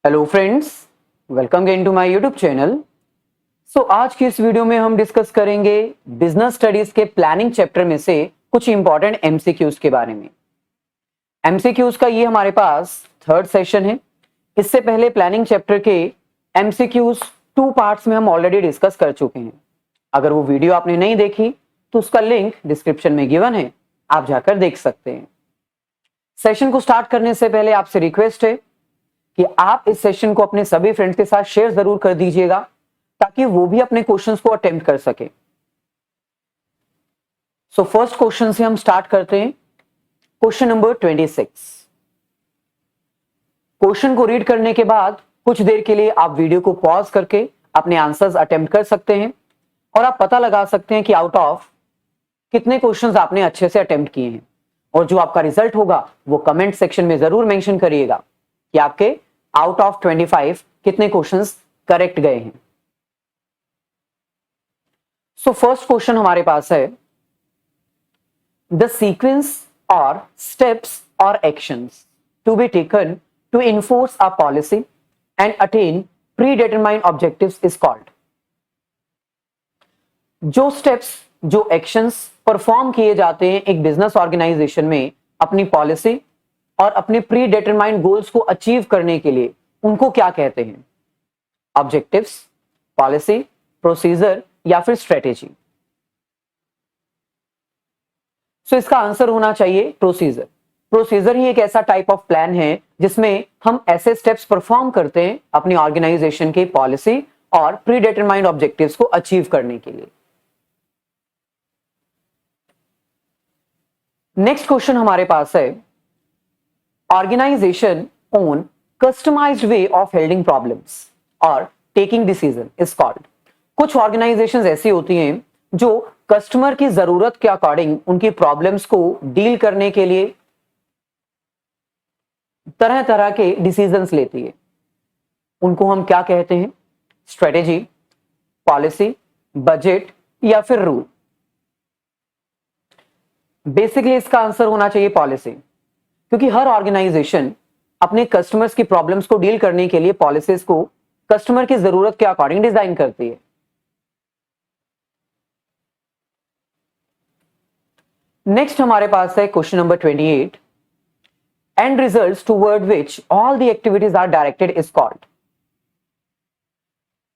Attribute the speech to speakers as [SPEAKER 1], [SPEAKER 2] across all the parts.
[SPEAKER 1] Hello friends, welcome again to my YouTube channel. आज की इस वीडियो में हम डिस्कस करेंगे बिजनेस स्टडीज के प्लानिंग चैप्टर में से कुछ इंपॉर्टेंट एमसीक्यूज के बारे में। एमसीक्यूज का ये हमारे पास थर्ड सेशन है। इससे पहले प्लानिंग चैप्टर के एमसीक्यूज 2 पार्ट्स में हम ऑलरेडी डिस्कस कर चुके हैं। अगर वो वीडियो आपने नहीं देखी तो उसका लिंक डिस्क्रिप्शन में गिवन है, आप जाकर देख सकते हैं। सेशन को स्टार्ट करने से पहले आपसे रिक्वेस्ट है कि आप इस सेशन को अपने सभी फ्रेंड्स के साथ शेयर जरूर कर दीजिएगा ताकि वो भी अपने क्वेश्चंस को अटेम्प्ट कर सके। फर्स्ट क्वेश्चन से हम स्टार्ट करते हैं। Question number 26। क्वेश्चन को रीड करने के बाद कुछ देर के लिए आप वीडियो को पॉज करके अपने आंसर्स अटेम्प्ट कर सकते हैं और आप पता लगा सकते हैं कि आउट ऑफ कितने क्वेश्चंस आपने अच्छे से अटेम्प्ट किए हैं, और जो आपका रिजल्ट होगा वो कमेंट सेक्शन में जरूर मेंशन करिएगा कि आपके आउट ऑफ 25 कितने क्वेश्चंस करेक्ट गए हैं। फर्स्ट क्वेश्चन हमारे पास है, द सीक्वेंस और स्टेप्स और actions to be taken to enforce a policy and attain predetermined objectives is called. जो स्टेप्स, जो एक्शंस परफॉर्म किए जाते हैं एक बिजनेस ऑर्गेनाइजेशन में अपनी पॉलिसी और अपने प्री डिटरमाइंड गोल्स को अचीव करने के लिए, उनको क्या कहते हैं? ऑब्जेक्टिव्स, पॉलिसी, प्रोसीजर या फिर स्ट्रेटेजी। इसका आंसर होना चाहिए प्रोसीजर। प्रोसीजर ही एक ऐसा टाइप ऑफ प्लान है जिसमें हम ऐसे स्टेप्स परफॉर्म करते हैं अपनी ऑर्गेनाइजेशन के पॉलिसी और प्री डिटरमाइंड ऑब्जेक्टिव्स को अचीव करने के लिए। नेक्स्ट क्वेश्चन हमारे पास है, organization own customized way of handling problems or taking decision is called। कुछ ऑर्गेनाइजेशंस ऐसी होती हैं जो कस्टमर की जरूरत के अकॉर्डिंग उनकी प्रॉब्लम्स को डील करने के लिए तरह तरह के डिसीजंस लेती है। उनको हम क्या कहते हैं? स्ट्रेटेजी, पॉलिसी, बजट या फिर रूल। बेसिकली इसका आंसर होना चाहिए पॉलिसी, क्योंकि हर ऑर्गेनाइजेशन अपने कस्टमर्स की प्रॉब्लम्स को डील करने के लिए पॉलिसीज को कस्टमर की जरूरत के अकॉर्डिंग डिजाइन करती है। नेक्स्ट हमारे पास है question number 28। End results toward which all the activities are directed is called.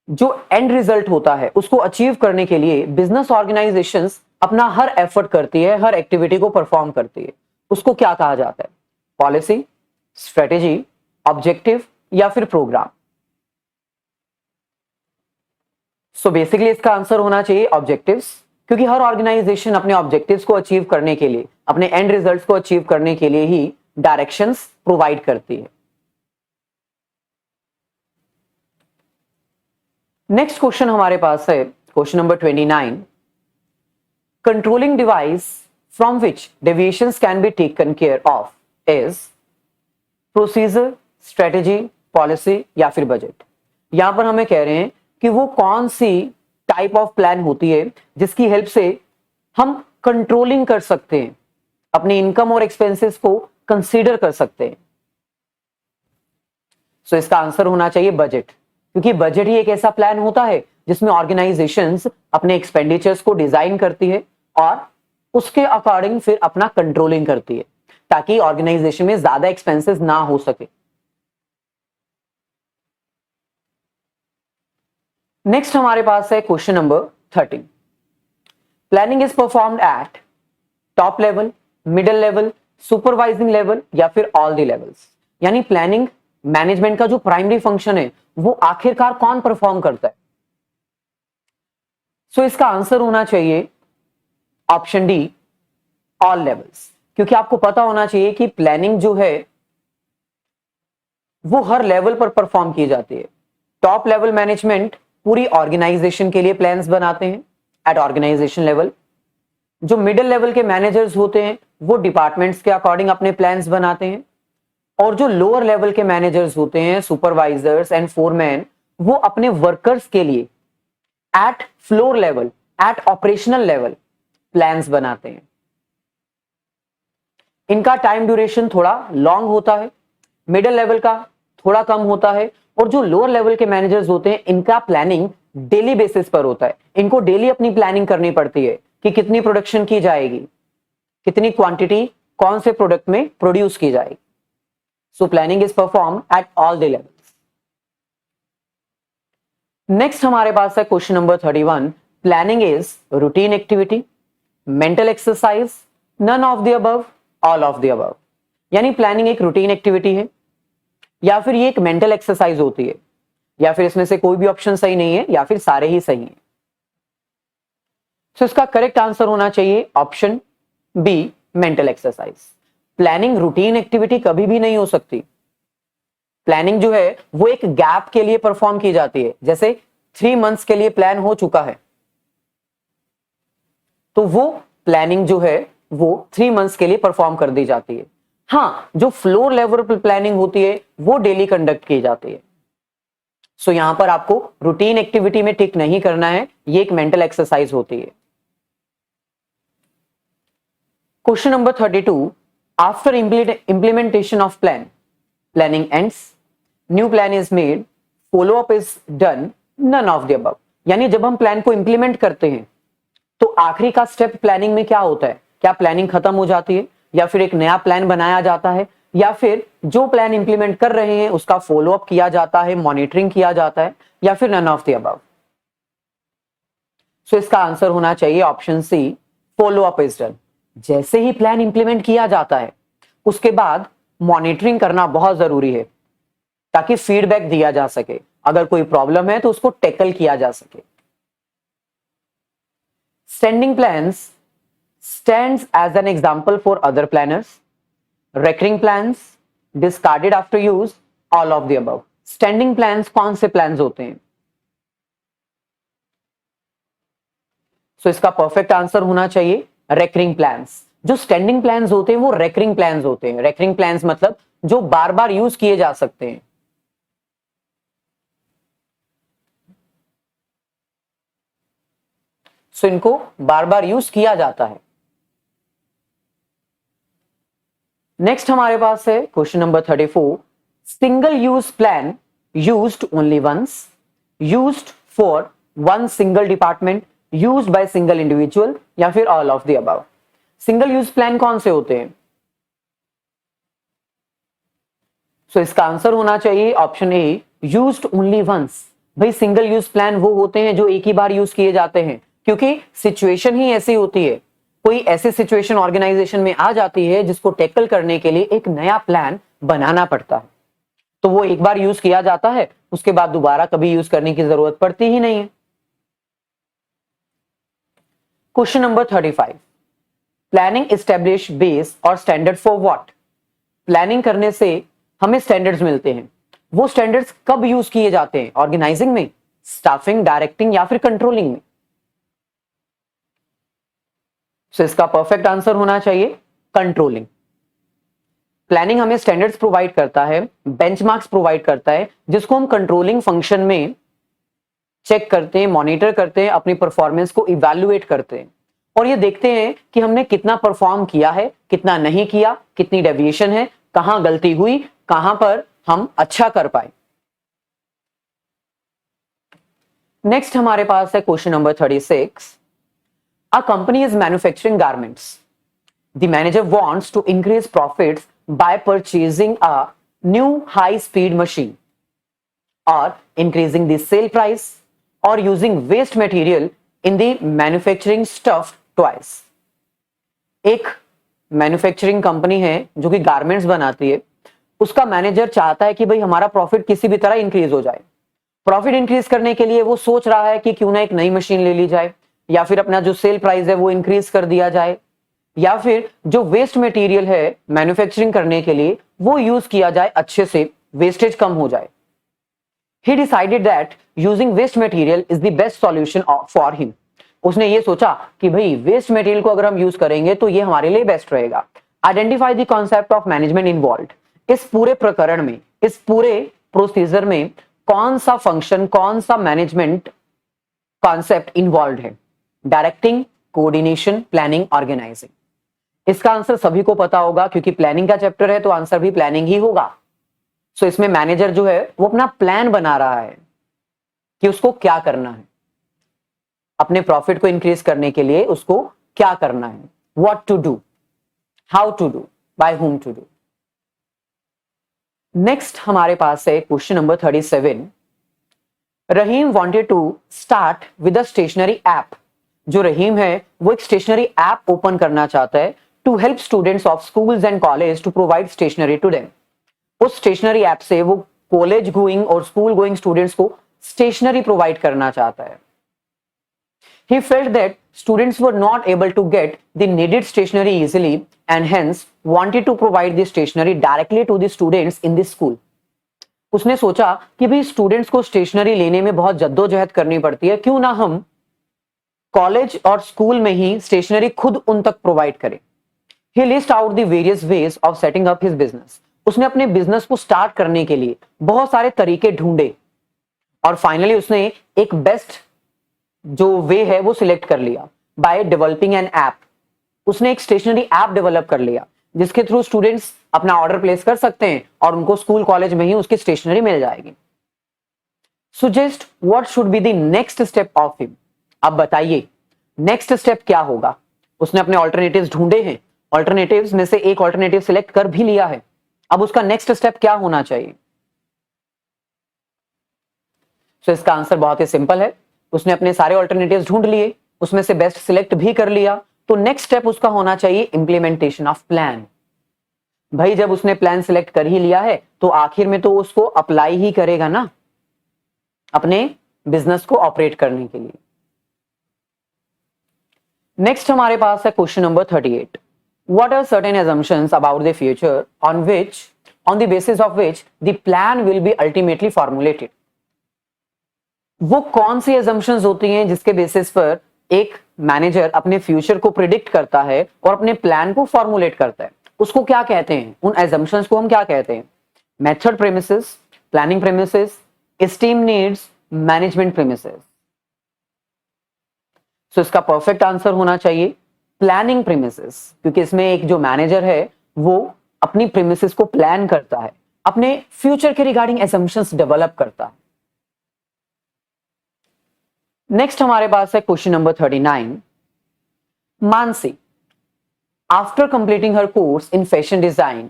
[SPEAKER 1] जो एंड रिजल्ट होता है उसको अचीव करने के लिए बिजनेस ऑर्गेनाइजेशंस अपना हर एफर्ट करती है, हर एक्टिविटी को परफॉर्म करती है, उसको क्या कहा जाता है? पॉलिसी, स्ट्रेटेजी, ऑब्जेक्टिव या फिर प्रोग्राम। बेसिकली इसका आंसर होना चाहिए ऑब्जेक्टिव्स, क्योंकि हर ऑर्गेनाइजेशन अपने ऑब्जेक्टिव्स को अचीव करने के लिए, अपने एंड रिजल्ट्स को अचीव करने के लिए ही डायरेक्शंस प्रोवाइड करती है। नेक्स्ट क्वेश्चन हमारे पास है question number 29। Controlling device from which deviations can be taken care of is procedure, strategy, policy या फिर बजट। यहां पर हमें कह रहे हैं कि वो कौन सी टाइप ऑफ प्लान होती है जिसकी हेल्प से हम कंट्रोलिंग कर सकते हैं, अपनी इनकम और एक्सपेंसेस को कंसीडर कर सकते हैं। इसका आंसर होना चाहिए बजट, क्योंकि बजट ही एक ऐसा प्लान होता है जिसमें ऑर्गेनाइजेशंस अपने एक्सपेंडिचर्स को डिजाइन करती है और उसके अकॉर्डिंग फिर अपना कंट्रोलिंग करती है, ताकि ऑर्गेनाइजेशन में ज्यादा एक्सपेंसेस ना हो सके। नेक्स्ट हमारे पास है question number 13। Planning is performed eight top level, middle level, supervising level या फिर ऑल द लेवल्स। यानी प्लानिंग मैनेजमेंट का जो प्राइमरी फंक्शन है वो आखिरकार कौन परफॉर्म करता है? इसका आंसर होना चाहिए ऑप्शन डी, ऑल लेवल्स, क्योंकि आपको पता होना चाहिए कि प्लानिंग जो है वो हर लेवल पर परफॉर्म की जाती है। टॉप लेवल मैनेजमेंट पूरी ऑर्गेनाइजेशन के लिए प्लान्स बनाते हैं एट ऑर्गेनाइजेशन लेवल। जो मिडिल लेवल के मैनेजर्स होते हैं वो डिपार्टमेंट्स के अकॉर्डिंग अपने प्लान्स बनाते हैं, और जो लोअर लेवल के मैनेजर्स होते हैं, सुपरवाइजर्स एंड फोरमैन, वो अपने वर्कर्स के लिए at floor level, at operational level plans बनाते हैं। इनका टाइम ड्यूरेशन थोड़ा लॉन्ग होता है, मिडिल लेवल का थोड़ा कम होता है, और जो लोअर लेवल के मैनेजर्स होते हैं इनका प्लानिंग डेली बेसिस पर होता है। इनको डेली अपनी प्लानिंग करनी पड़ती है कि कितनी प्रोडक्शन की जाएगी, कितनी क्वांटिटी कौन से प्रोडक्ट में प्रोड्यूस की जाएगी। So planning is perform at all the levels. Next हमारे पास है question number 31। Planning is routine activity, mental exercise, none of the above, all of the above. यानी प्लानिंग एक रूटीन एक्टिविटी है, या फिर ये एक मेंटल एक्सरसाइज होती है, या फिर इसमें से कोई भी ऑप्शन सही नहीं है, या फिर सारे ही सही हैं। सो इसका करेक्ट आंसर होना चाहिए option B, mental exercise. Planning routine activity कभी भी नहीं हो सकती। प्लानिंग जो है वो एक गैप के लिए परफॉर्म की जाती है। जैसे 3 मंथ्स के लिए प्लान हो चुका है, तो वो प्लानिंग जो है वो 3 मंथ्स के लिए परफॉर्म कर दी जाती है। हाँ, जो फ्लोर लेवल पर प्लानिंग होती है वो डेली कंडक्ट की जाती है। सो यहां पर आपको रूटीन एक्टिविटी में टिक नहीं करना है, ये एक मेंटल एक्सरसाइज होती है। Question number 32। After implementation of plan, planning ends, new plan is made, follow up is done, none of the above। यानी जब हम प्लान को इंप्लीमेंट करते हैं तो आखिरी का स्टेप प्लानिंग में क्या होता है? क्या प्लानिंग खत्म हो जाती है, या फिर एक नया प्लान बनाया जाता है, या फिर जो प्लान इंप्लीमेंट कर रहे हैं उसका फॉलो अप किया जाता है, मॉनिटरिंग किया जाता है, या फिर none of the above. So इसका आंसर होना चाहिए option C, follow up is done. जैसे ही प्लान इंप्लीमेंट किया जाता है उसके बाद मॉनिटरिंग करना बहुत जरूरी है, ताकि फीडबैक दिया जा सके। अगर कोई प्रॉब्लम है तो उसको टैकल किया जा सके। Standing plans stands as an example for other planners, recurring plans, discarded after use, all of the above। Standing plans कौन से प्लान्स होते हैं? सो इसका परफेक्ट आंसर होना चाहिए रेकरिंग प्लान्स। जो स्टैंडिंग प्लान्स होते हैं वो रेकरिंग प्लान्स होते हैं। रेकरिंग प्लान्स मतलब जो बार बार यूज किए जा सकते हैं। सो इनको बार बार यूज किया जाता है। नेक्स्ट हमारे पास है question number 34। Single use plan used only once, used for one single department, used by single individual, या फिर all of the above. Single use plan कौन से होते हैं? सो इसका आंसर होना चाहिए option A, used only once. भाई सिंगल यूज प्लान वो होते हैं जो एक ही बार यूज किए जाते हैं, क्योंकि सिचुएशन ही ऐसी होती है। कोई ऐसी सिचुएशन ऑर्गेनाइजेशन में आ जाती है जिसको टैकल करने के लिए एक नया प्लान बनाना पड़ता है, तो वो एक बार यूज किया जाता है, उसके बाद दोबारा कभी यूज करने की जरूरत पड़ती ही नहीं है। Question number 35। Planning establish base और स्टैंडर्ड फॉर व्हाट। प्लानिंग करने से हमें स्टैंडर्ड्स मिलते हैं। वो स्टैंडर्ड्स कब यूज किए जाते हैं? ऑर्गेनाइजिंग में, स्टाफिंग, डायरेक्टिंग, या फिर कंट्रोलिंग में? सो इसका परफेक्ट आंसर होना चाहिए कंट्रोलिंग। प्लानिंग हमें स्टैंडर्ड्स प्रोवाइड करता है, बेंचमार्क्स प्रोवाइड करता है, जिसको हम कंट्रोलिंग फंक्शन में चेक करते हैं, मॉनिटर करते हैं, अपनी परफॉर्मेंस को इवैल्यूएट करते हैं, और ये देखते हैं कि हमने कितना परफॉर्म किया है, कितना नहीं किया, कितनी डेविएशन है, कहां गलती हुई, कहां पर हम अच्छा कर पाए। नेक्स्ट हमारे पास है question number 36। A company is manufacturing garments. The manager wants to increase profits by purchasing a new high-speed machine, or increasing the sale price, or using waste material in the manufacturing stuff twice। एक manufacturing company है जो कि garments बनाती है, उसका manager चाहता है कि भाई हमारा प्रॉफिट किसी भी तरह इंक्रीज हो जाए। प्रॉफिट इंक्रीज करने के लिए वो सोच रहा है कि क्यों ना एक नई मशीन ले ली जाए, या फिर अपना जो सेल प्राइस है वो इंक्रीज कर दिया जाए, या फिर जो वेस्ट मटेरियल है मैन्युफैक्चरिंग करने के लिए वो यूज किया जाए, अच्छे से वेस्टेज कम हो जाए। He decided that using waste material is the best solution for him। उसने ये सोचा कि भाई वेस्ट मटेरियल को अगर हम यूज करेंगे तो ये हमारे लिए बेस्ट रहेगा। Identify the concept of management involved. इस पूरे प्रकरण में, इस पूरे प्रोसीजर में कौन सा फंक्शन, कौन सा मैनेजमेंट कॉन्सेप्ट इन्वॉल्व है? Directing, coordination, planning, organising. इसका आंसर सभी को पता होगा, क्योंकि प्लानिंग का चैप्टर है तो आंसर भी प्लानिंग ही होगा। सो इसमें मैनेजर जो है वो अपना प्लान बना रहा है कि उसको क्या करना है, अपने प्रॉफिट को इंक्रीज करने के लिए उसको क्या करना है, what to do, how to do, by whom to do. Next हमारे पास है question number 37। Rahim wanted to start with a stationery app. जो रहीम है वो एक स्टेशनरी ऐप ओपन करना चाहता है to help students of schools and college to provide stationery to them. उस स्टेशनरी ऐप से वो कॉलेज गोइंग और स्कूल गोइंग स्टूडेंट्स को स्टेशनरी प्रोवाइड करना चाहता है। He felt that students were not able to get the needed stationery easily and hence wanted to provide the stationery directly to the students in the school. उसने सोचा कि भाई students को stationery लेने में बहुत जद्दोजहद करनी पड़ती है, क्यों ना हम कॉलेज और स्कूल में ही स्टेशनरी खुद उन तक प्रोवाइड करें। He list out the various ways of setting up his business. उसने अपने बिजनेस को स्टार्ट करने के लिए बहुत सारे तरीके ढूंढे और फाइनली उसने एक बेस्ट जो वे है वो सिलेक्ट कर लिया बाय डेवलपिंग एन ऐप। उसने एक स्टेशनरी ऐप डेवलप कर लिया जिसके थ्रू स्टूडेंट्स अपना ऑर्डर प्लेस कर सकते हैं और उनको स्कूल कॉलेज में ही उसकी स्टेशनरी मिल जाएगी। Suggest what should be the next step of him. अब बताइए नेक्स्ट स्टेप क्या होगा। उसने अपने ऑल्टरनेटिव्स ढूंढे हैं, ऑल्टरनेटिव्स में से एक ऑल्टरनेटिव सिलेक्ट कर भी लिया है, अब उसका नेक्स्ट स्टेप क्या होना चाहिए। तो इसका आंसर बहुत ही सिंपल है। उसने अपने सारे ऑल्टरनेटिव्स ढूंढ लिए, उसमें से बेस्ट सिलेक्ट भी कर लिया, तो नेक्स्ट स्टेप उसका होना चाहिए इंप्लीमेंटेशन ऑफ प्लान। भाई जब उसने प्लान सिलेक्ट कर ही लिया है तो आखिर में तो उसको अप्लाई ही करेगा ना अपने बिजनेस को ऑपरेट करने के लिए। नेक्स्ट हमारे पास है question number 38। What are certain assumptions about the future on the basis of which the plan will be ultimately formulated. वो कौन सी assumptions होती हैं जिसके बेसिस पर एक मैनेजर अपने फ्यूचर को प्रिडिक्ट करता है और अपने प्लान को फॉर्मुलेट करता है, उसको क्या कहते हैं, उन assumptions को हम क्या कहते हैं। Method premises, planning premises, esteem needs, management premises. So इसका परफेक्ट आंसर होना चाहिए प्लानिंग प्रेमिसेस, क्योंकि इसमें एक जो मैनेजर है वो अपनी प्रेमिसेस को प्लान करता है, अपने फ्यूचर के रिगार्डिंग assumptions डेवलप करता है। नेक्स्ट हमारे पास है question number 39। Mansi after completing her course in fashion design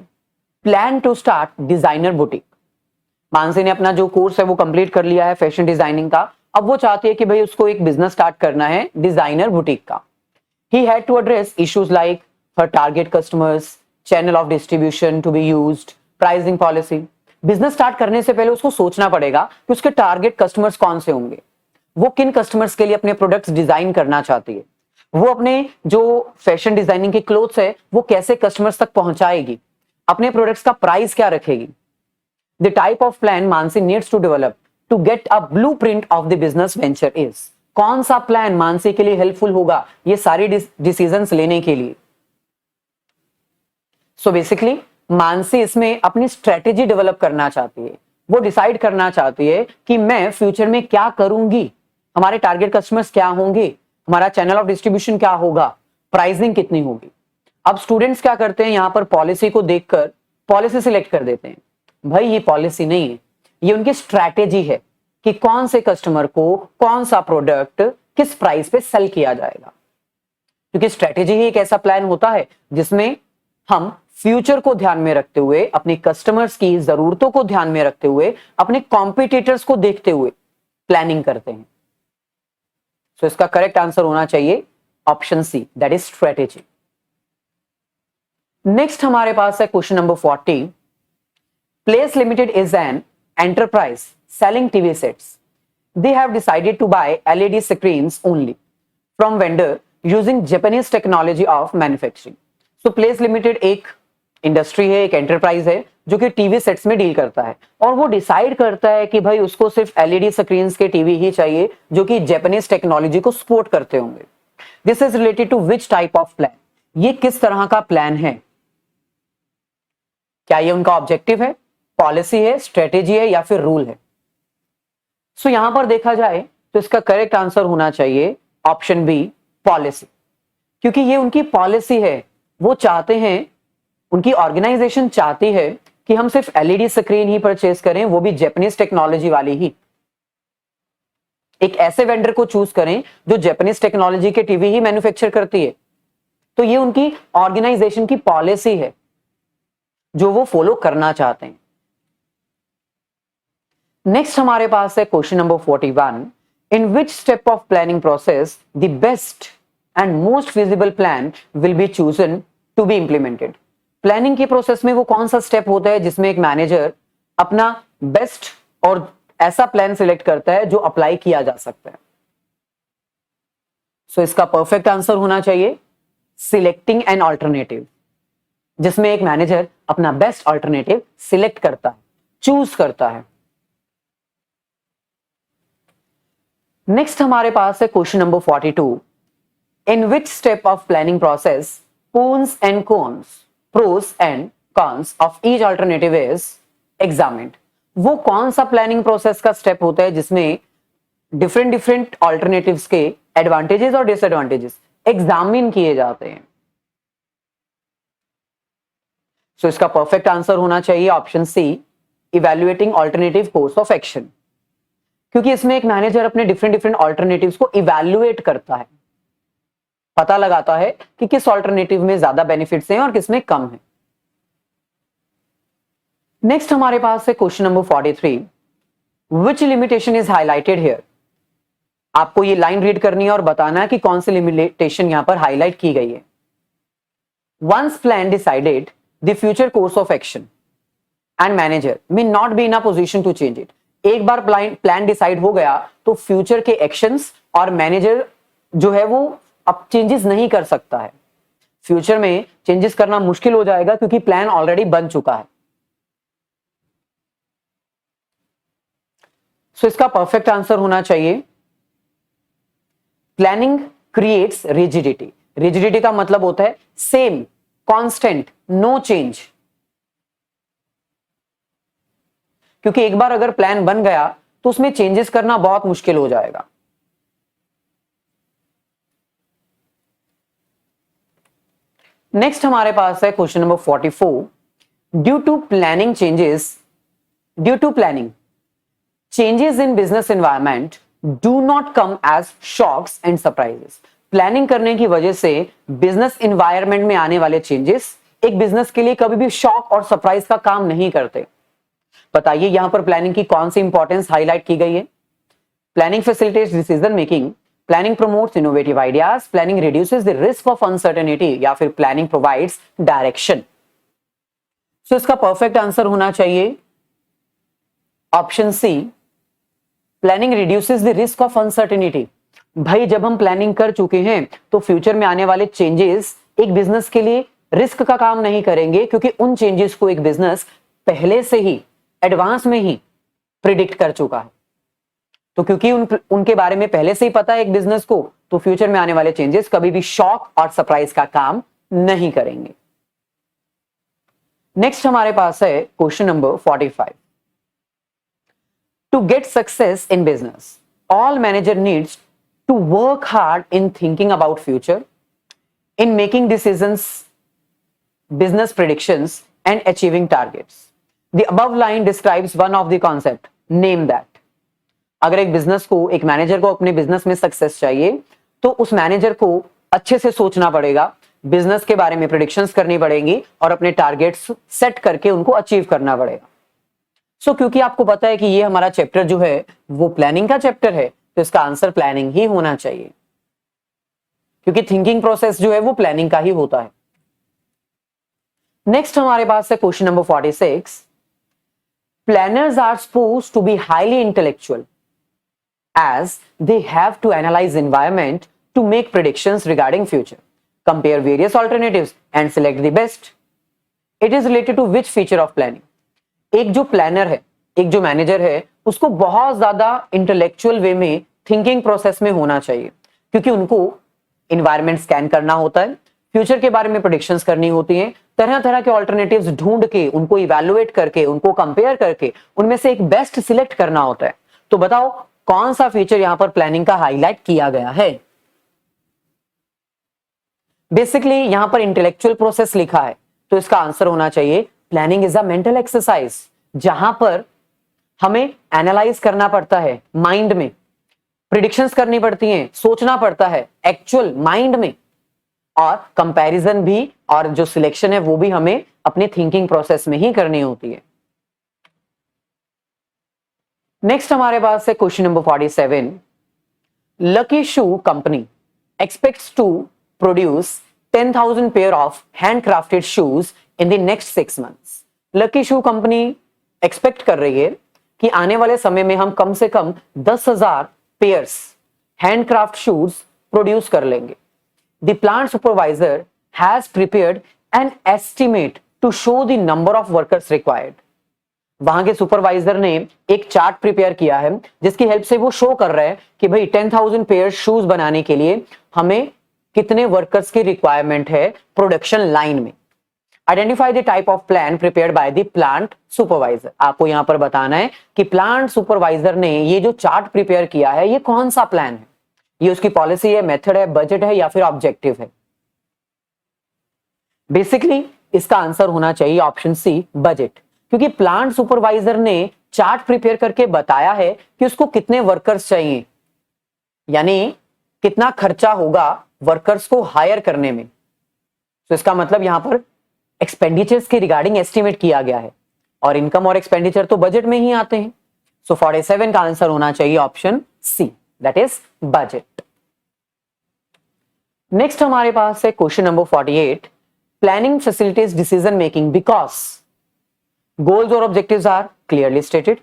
[SPEAKER 1] plan to start designer boutique. Mansi ने अपना जो कोर्स है वो कंप्लीट कर लिया है फैशन डिजाइनिंग का, अब वो चाहती है कि भाई उसको एक बिजनेस स्टार्ट करना है डिजाइनर बुटीक का। He had to address issues like her target customers, channel of distribution to be used, pricing policy. Business start करने से पहले उसको सोचना पड़ेगा कि उसके टारगेट कस्टमर्स कौन से होंगे, वो किन कस्टमर्स के लिए अपने प्रोडक्ट्स डिजाइन करना चाहती है, वो अपने जो फैशन डिजाइनिंग के क्लोथ्स है वो कैसे कस्टमर्स तक पहुंचाएगी, अपने प्रोडक्ट्स का प्राइस क्या रखेगी। The type of plan Mansi needs to develop to get a blueprint of the business venture is. कौन सा प्लान मानसी के लिए हेल्पफुल होगा ये सारी डिसीजंस लेने के लिए। सो बेसिकली मानसी इसमें अपनी स्ट्रेटेजी डेवलप करना चाहती है, वो डिसाइड करना चाहती है कि मैं फ्यूचर में क्या करूंगी, हमारे टारगेट कस्टमर्स क्या होंगे, हमारा चैनल ऑफ डिस्ट्रीब्यूशन क्या होगा, प्राइसिंग कितनी होगी। अब स्टूडेंट्स क्या करते हैं, यहां पर पॉलिसी को देखकर पॉलिसी सिलेक्ट कर देते हैं। भाई ये पॉलिसी नहीं है, ये उनकी स्ट्रैटेजी है कि कौन से कस्टमर को कौन सा प्रोडक्ट किस प्राइस पे सेल किया जाएगा। क्योंकि स्ट्रैटेजी ही एक ऐसा प्लान होता है जिसमें हम फ्यूचर को ध्यान में रखते हुए, अपने कस्टमर्स की जरूरतों को ध्यान में रखते हुए, अपने कॉम्पिटिटर्स को देखते हुए प्लानिंग करते हैं। सो इसका करेक्ट आंसर होना चाहिए option C, that is strategy. Next हमारे पास है question number 40। Place Limited is an enterprise selling TV sets. They have decided to buy LED screens only from vendor using Japanese technology of manufacturing. So Place Limited एक industry है, एक enterprise है जो कि TV sets में deal करता है और वो डिसाइड करता है कि भाई उसको सिर्फ एलईडी स्क्रीन्स के टीवी ही चाहिए जो कि जापानीज टेक्नोलॉजी को सपोर्ट करते होंगे। This is related to which type of plan. ये किस तरह का प्लान है, क्या ये उनका ऑब्जेक्टिव है, पॉलिसी है, स्ट्रेटेजी है या फिर रूल है। सो यहां पर देखा जाए तो इसका करेक्ट आंसर होना चाहिए ऑप्शन बी, पॉलिसी। क्योंकि ये उनकी पॉलिसी है, वो चाहते हैं, उनकी ऑर्गेनाइजेशन चाहती है कि हम सिर्फ एलईडी स्क्रीन ही परचेज करें, वो भी जापानीज टेक्नोलॉजी वाली ही। एक ऐसे वेंडर को चूज करें जो जापानीज टेक्नोलॉजी के टीवी ही मैन्युफैक्चर करती है। तो ये उनकी ऑर्गेनाइजेशन की पॉलिसी है जो वो फॉलो करना चाहते हैं। नेक्स्ट हमारे पास है question number 41। In which step of planning process the best and most feasible plan will be chosen to be implemented. Planning के प्रोसेस में वो कौन सा स्टेप होता है जिसमें एक मैनेजर अपना बेस्ट और ऐसा प्लान सिलेक्ट करता है जो अप्लाई किया जा सकता है। सो इसका परफेक्ट आंसर होना चाहिए सिलेक्टिंग एन ऑल्टरनेटिव, जिसमें एक मैनेजर अपना बेस्ट ऑल्टरनेटिव सिलेक्ट करता है, चूज करता है। नेक्स्ट हमारे पास है question number 42। In which step of planning process pros and cons of each alternative is examined. वो कौन सा प्लानिंग प्रोसेस का स्टेप होता है जिसमें डिफरेंट ऑल्टरनेटिव्स के एडवांटेजेस और डिसएडवांटेजेस एग्जामिन किए जाते हैं। सो इसका परफेक्ट आंसर होना चाहिए option C, evaluating alternative course of action, क्योंकि इसमें एक मैनेजर अपने डिफरेंट ऑल्टरनेटिव्स को इवैल्यूएट करता है, पता लगाता है कि किस ऑल्टरनेटिव में ज्यादा बेनिफिट्स हैं और किसमें कम है। नेक्स्ट हमारे पास है question number 43। Which limitation is highlighted here. आपको ये लाइन रीड करनी है और बताना है कि कौन सी लिमिटेशन यहां पर हाईलाइट की गई है। Once plan decided the future course of action and manager may not be in a position to change it. एक बार प्लान डिसाइड हो गया तो फ्यूचर के एक्शंस और मैनेजर जो है वो अब चेंजेस नहीं कर सकता है। फ्यूचर में चेंजेस करना मुश्किल हो जाएगा क्योंकि प्लान ऑलरेडी बन चुका है। सो इसका परफेक्ट आंसर होना चाहिए प्लानिंग क्रिएट्स रिजिडिटी। रिजिडिटी का मतलब होता है सेम, कांस्टेंट, नो चेंज। क्योंकि एक बार अगर प्लान बन गया तो उसमें चेंजेस करना बहुत मुश्किल हो जाएगा। नेक्स्ट हमारे पास है question number 44। Due to planning changes in business environment do not come as shocks and surprises. Planning करने की वजह से बिजनेस एनवायरनमेंट में आने वाले चेंजेस एक बिजनेस के लिए कभी भी शॉक और सरप्राइज का काम नहीं करते। बताइए यहां पर प्लानिंग की कौन सी इंपॉर्टेंस हाईलाइट की गई है। Planning facilitates decision making, planning promotes innovative ideas, planning reduces the risk of uncertainty, या फिर प्लानिंग प्रोवाइड्स डायरेक्शन। सो इसका परफेक्ट आंसर होना चाहिए option C, planning reduces the risk of uncertainty. भाई जब हम प्लानिंग कर चुके हैं तो फ्यूचर में आने वाले चेंजेस एक बिजनेस के लिए रिस्क का काम नहीं करेंगे, क्योंकि उन चेंजेस को एक बिजनेस पहले से ही एडवांस में ही प्रिडिक्ट कर चुका है। तो क्योंकि उनके बारे में पहले से ही पता है एक बिजनेस को, तो फ्यूचर में आने वाले चेंजेस कभी भी शॉक और सरप्राइज का काम नहीं करेंगे। नेक्स्ट हमारे पास है question number 45। To get success in business all manager needs to work hard in thinking about future, in making decisions, business predictions, and achieving targets. The above line describes one of the concept. Name that. अगर एक business को, एक manager को अपने business में success चाहिए तो उस मैनेजर को अच्छे से सोचना पड़ेगा, बिजनेस के बारे में प्रेडिक्शंस करनी पड़ेंगी और अपने टारगेट्स सेट करके उनको अचीव करना पड़ेगा। सो क्योंकि आपको पता है कि ये हमारा चैप्टर जो है वो प्लानिंग का चैप्टर है, तो इसका आंसर प्लानिंग ही होना चाहिए, क्योंकि थिंकिंग प्रोसेस जो है वो प्लानिंग का ही होता है। नेक्स्ट हमारे पास है question number 46। Planners are supposed to be highly intellectual as they have to analyse environment to make predictions regarding future, compare various alternatives and select the best. It is related to which feature of planning. एक जो planner है, एक जो manager है, उसको बहुत ज्यादा intellectual वे में थिंकिंग प्रोसेस में होना चाहिए, क्योंकि उनको एनवायरनमेंट स्कैन करना होता है, फ्यूचर के बारे में प्रेडिक्शंस करनी होती हैं, तरह तरह के ऑल्टरनेटिव्स ढूंढ के उनको इवैल्यूएट करके, उनको कंपेयर करके उनमें से एक बेस्ट सिलेक्ट करना होता है। तो बताओ कौन सा फीचर यहां पर प्लानिंग का हाईलाइट किया गया है। बेसिकली यहां पर इंटेलेक्चुअल प्रोसेस लिखा है, तो इसका आंसर होना चाहिए planning is a mental exercise, जहां पर हमें एनालाइज करना पड़ता है माइंड में, प्रिडिक्शंस करनी पड़ती हैं, सोचना पड़ता है एक्चुअल माइंड में, और कंपैरिजन भी और जो सिलेक्शन है वो भी हमें अपने थिंकिंग प्रोसेस में ही करनी होती है। नेक्स्ट हमारे पास है question number 47। Lucky shoe company expects to produce 10,000 pair of handcrafted shoes in the next 6 months. Lucky shoe company expect कर रही है कि आने वाले समय में हम कम से कम 10,000 पेयर्स हैंडक्राफ्ट शूज प्रोड्यूस कर लेंगे। The plant supervisor has prepared an estimate to show the number of workers required. वहां के सुपरवाइजर ने एक चार्ट प्रिपेयर किया है जिसकी हेल्प से वो शो कर रहे हैं कि भाई 10,000 पेयर शूज बनाने के लिए हमें कितने वर्कर्स की रिक्वायरमेंट है प्रोडक्शन लाइन में। Identify the type of plan prepared by the plant supervisor. आपको यहां पर बताना है कि प्लांट सुपरवाइजर ने ये जो चार्ट प्रिपेयर किया है ये कौन सा प्लान है, ये उसकी पॉलिसी है, मेथड है, बजट है या फिर ऑब्जेक्टिव है। बेसिकली इसका आंसर होना चाहिए ऑप्शन सी, बजट, क्योंकि प्लांट सुपरवाइजर ने चार्ट प्रिपेयर करके बताया है कि उसको कितने वर्कर्स चाहिए, यानी कितना खर्चा होगा वर्कर्स को हायर करने में। तो इसका मतलब यहां पर एक्सपेंडिचर्स के रिगार्डिंग एस्टिमेट किया गया है, और इनकम और एक्सपेंडिचर तो बजट में ही आते हैं। सो 47 का आंसर होना चाहिए option C, that is budget. Next हमारे पास है question number 48। Planning facilitates decision making because goals or objectives are clearly stated.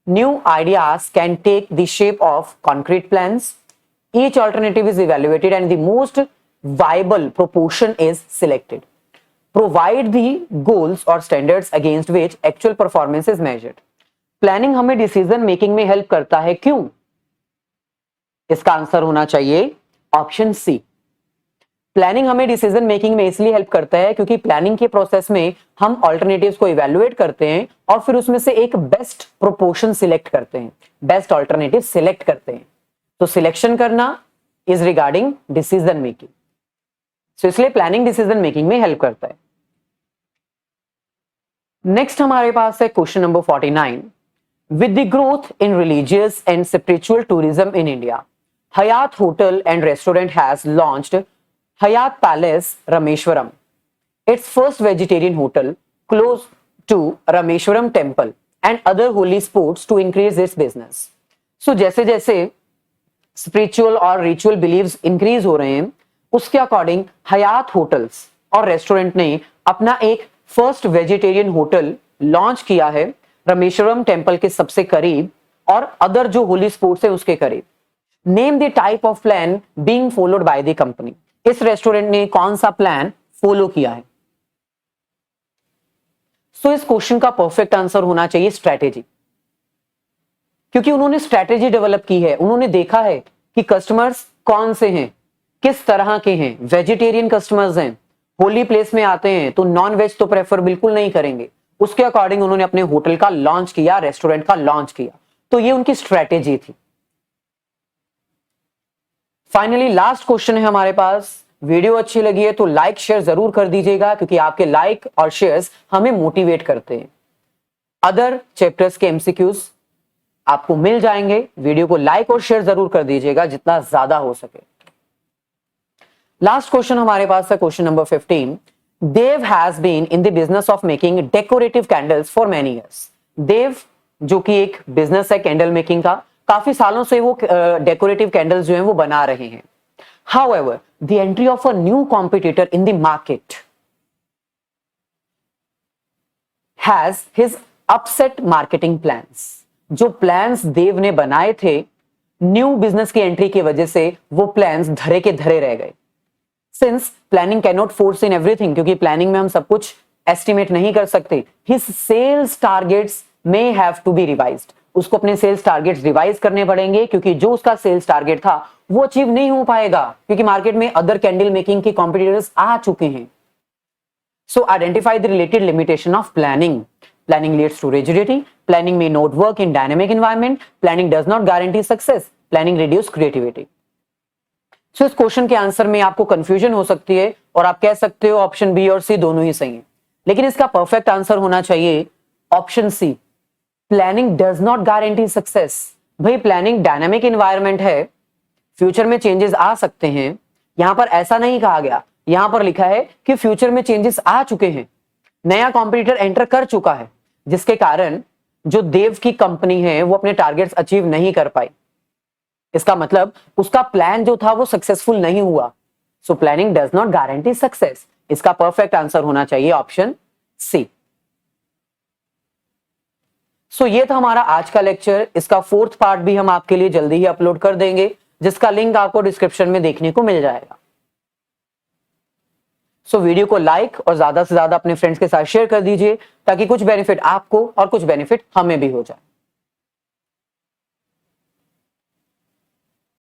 [SPEAKER 1] New ideas can take the shape of concrete plans. Each alternative is evaluated and the most viable proportion is selected. Provide the goals or standards against which actual performance is measured. Planning हमें decision making में help करता है, क्यों? इसका answer होना चाहिए option C. Planning हमें decision making में इसलिए हेल्प करता है क्योंकि प्लानिंग के प्रोसेस में हम ऑल्टरनेटिव्स को इवैल्यूएट करते हैं और फिर उसमें से एक बेस्ट प्रोपोर्शन सिलेक्ट करते हैं, बेस्ट ऑल्टरनेटिव सिलेक्ट करते हैं। तो सिलेक्शन करना इज रिगार्डिंग डिसीजन मेकिंग, सो इसलिए प्लानिंग डिसीजन मेकिंग में हेल्प करता है। नेक्स्ट हमारे पास है question number 49। With the growth in religious and spiritual tourism in India, Hyatt hotel and restaurant has launched Hyatt Palace Rameshwaram, its first vegetarian hotel close to Rameshwaram temple and other holy spots to increase its business. So जैसे जैसे spiritual और ritual beliefs increase हो रहे हैं, उसके according हयात hotels और restaurant ने अपना एक फर्स्ट वेजिटेरियन होटल लॉन्च किया है रामेश्वरम टेम्पल के सबसे करीब और अदर जो होली स्पॉट्स है उसके करीब। Name the type of plan being followed by the company. इस रेस्टोरेंट ने कौन सा प्लान फॉलो किया है? सो इस क्वेश्चन का परफेक्ट आंसर होना चाहिए स्ट्रैटेजी, क्योंकि उन्होंने स्ट्रैटेजी डेवलप की है। उन्होंने देखा है कि कस्टमर्स कौन से हैं, किस तरह के हैं। वेजिटेरियन कस्टमर्स हैं, होली प्लेस में आते हैं तो नॉन वेज तो प्रेफर बिल्कुल नहीं करेंगे। उसके अकॉर्डिंग उन्होंने अपने होटल का लॉन्च किया, रेस्टोरेंट का लॉन्च किया, तो ये उनकी स्ट्रैटेजी थी। फाइनली लास्ट क्वेश्चन है हमारे पास। वीडियो अच्छी लगी है तो लाइक शेयर जरूर कर दीजिएगा, क्योंकि आपके लाइक और शेयर्स हमें मोटिवेट करते हैं। अदर चैप्टर्स के एमसीक्यूज आपको मिल जाएंगे। वीडियो को लाइक और शेयर जरूर कर दीजिएगा जितना ज्यादा हो सके। लास्ट क्वेश्चन हमारे पास है question number 15। Dev has been in the business of making decorative candles for many years. Dev जो कि एक बिजनेस है कैंडल मेकिंग का, काफी सालों से वो डेकोरेटिव कैंडल्स जो हैं वो बना रहे हैं। However, the entry of a new competitor in the market has his upset marketing plans. जो प्लान्स देव ने बनाए थे न्यू बिजनेस की एंट्री की वजह से, वो प्लान्स धरे के धरे रह गए। Since planning can not force in everything, क्योंकि प्लानिंग में हम सब कुछ एस्टिमेट नहीं कर सकते। His sales targets may have to be revised. उसको अपने सेल्स टारगेट्स रिवाइज करने पड़ेंगे, क्योंकि जो उसका सेल्स टारगेट था वो अचीव नहीं हो पाएगा, क्योंकि मार्केट में अदर कैंडल मेकिंग के कॉम्पिटिटर्स आ चुके हैं। So identify the related limitation of planning. Planning leads to rigidity, planning may not work in dynamic environment, planning does not guarantee success, planning reduce creativity. इस question के answer में आपको confusion हो सकती है और आप कह सकते हो ऑप्शन बी और सी दोनों ही सही है, लेकिन इसका परफेक्ट आंसर होना चाहिए option C, planning does not guarantee success. भाई प्लानिंग डायनामिक इन्वायरमेंट है, फ्यूचर में चेंजेस आ सकते हैं। यहां पर ऐसा नहीं कहा गया, यहां पर लिखा है कि फ्यूचर में चेंजेस आ चुके हैं, नया कॉम्पिटिटर एंटर कर चुका है, जिसके कारण जो देव की कंपनी है वो अपने टारगेट्स अचीव नहीं कर पाई। इसका मतलब उसका प्लान जो था वो सक्सेसफुल नहीं हुआ। So planning does not guarantee success. इसका परफेक्ट आंसर होना चाहिए ऑप्शन सी। सो ये था हमारा आज का लेक्चर। इसका फोर्थ पार्ट भी हम आपके लिए जल्दी ही अपलोड कर देंगे, जिसका लिंक आपको डिस्क्रिप्शन में देखने को मिल जाएगा। सो वीडियो को लाइक और ज्यादा से ज्यादा अपने फ्रेंड्स के साथ शेयर कर दीजिए, ताकि कुछ बेनिफिट आपको और कुछ बेनिफिट हमें भी हो जाए।